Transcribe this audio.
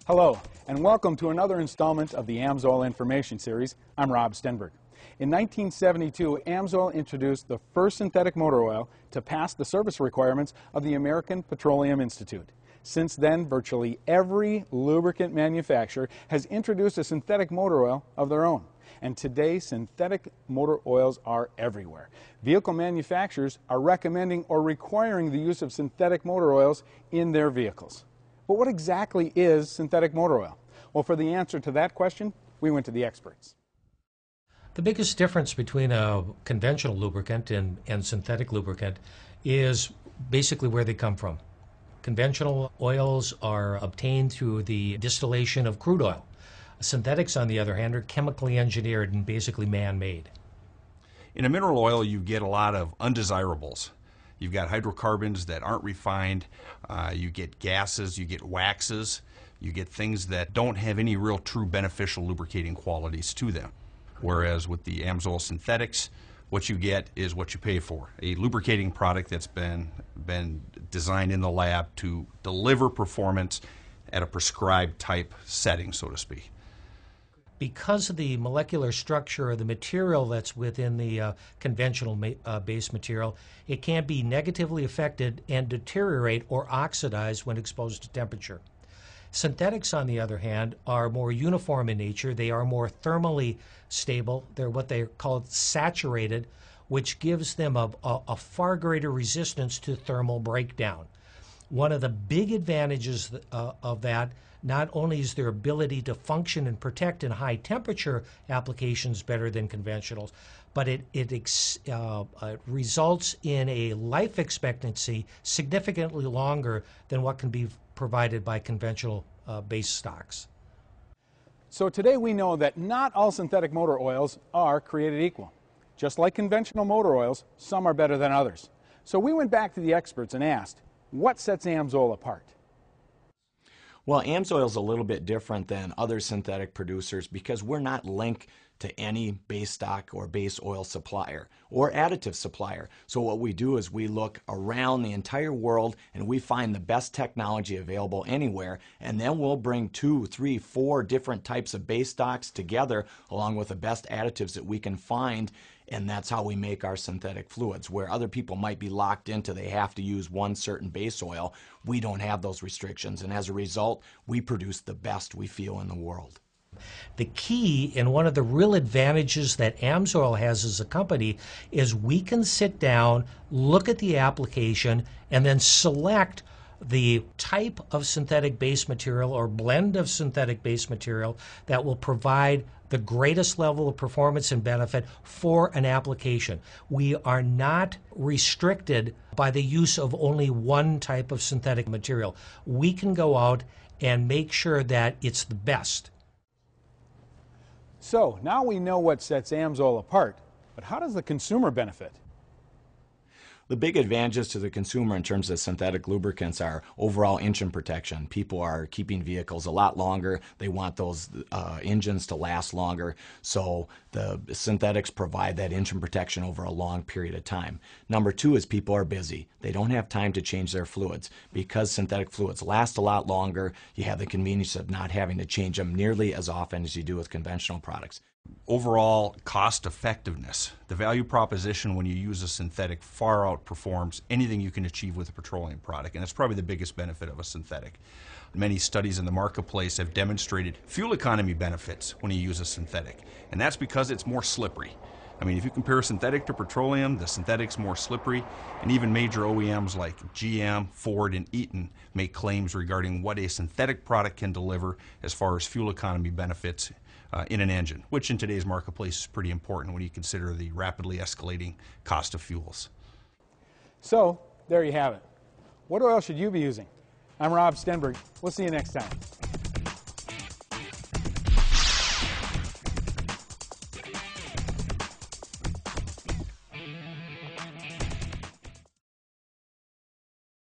Hello, and welcome to another installment of the AMSOIL Information Series. I'm Rob Stenberg. In 1972, AMSOIL introduced the first synthetic motor oil to pass the service requirements of the American Petroleum Institute. Since then, virtually every lubricant manufacturer has introduced a synthetic motor oil of their own. And today, synthetic motor oils are everywhere. Vehicle manufacturers are recommending or requiring the use of synthetic motor oils in their vehicles. But what exactly is synthetic motor oil? Well, for the answer to that question, we went to the experts. The biggest difference between a conventional lubricant and synthetic lubricant is basically where they come from. Conventional oils are obtained through the distillation of crude oil. Synthetics, on the other hand, are chemically engineered and basically man-made. In a mineral oil, you get a lot of undesirables. You've got hydrocarbons that aren't refined, you get gases, you get waxes, you get things that don't have any real true beneficial lubricating qualities to them. Whereas with the AMSOIL synthetics, what you get is what you pay for. A lubricating product that's been designed in the lab to deliver performance at a prescribed type setting, so to speak. Because of the molecular structure of the material that's within the conventional base material, it can be negatively affected and deteriorate or oxidize when exposed to temperature. Synthetics, on the other hand, are more uniform in nature. They are more thermally stable. They're what they call saturated, which gives them a far greater resistance to thermal breakdown. One of the big advantages of that, not only is their ability to function and protect in high temperature applications better than conventionals, but it results in a life expectancy significantly longer than what can be provided by conventional base stocks. So today we know that not all synthetic motor oils are created equal. Just like conventional motor oils, some are better than others. So we went back to the experts and asked, what sets AMSOIL apart? Well, AMSOIL is a little bit different than other synthetic producers because we're not linked to any base stock or base oil supplier or additive supplier. So what we do is we look around the entire world and we find the best technology available anywhere, and then we'll bring 2, 3, 4 different types of base stocks together along with the best additives that we can find. And that's how we make our synthetic fluids. Where other people might be locked into they have to use one certain base oil, we don't have those restrictions. And as a result, we produce the best we feel in the world. The key and one of the real advantages that AMSOIL has as a company is we can sit down, look at the application, and then select the type of synthetic base material or blend of synthetic base material that will provide the greatest level of performance and benefit for an application. We are not restricted by the use of only one type of synthetic material. We can go out and make sure that it's the best. So now we know what sets AMSOIL apart, but how does the consumer benefit? The big advantages to the consumer in terms of synthetic lubricants are overall engine protection. People are keeping vehicles a lot longer. They want those engines to last longer. So the synthetics provide that engine protection over a long period of time. Number 2 is people are busy. They don't have time to change their fluids. Because synthetic fluids last a lot longer, you have the convenience of not having to change them nearly as often as you do with conventional products. Overall cost effectiveness, the value proposition when you use a synthetic far outperforms anything you can achieve with a petroleum product, and it's probably the biggest benefit of a synthetic. Many studies in the marketplace have demonstrated fuel economy benefits when you use a synthetic, and that's because it's more slippery. I mean, if you compare synthetic to petroleum, the synthetic's more slippery, and even major OEMs like GM, Ford, and Eaton make claims regarding what a synthetic product can deliver as far as fuel economy benefits in an engine, which in today's marketplace is pretty important when you consider the rapidly escalating cost of fuels. So there you have it. What oil should you be using? I'm Rob Stenberg. We'll see you next time.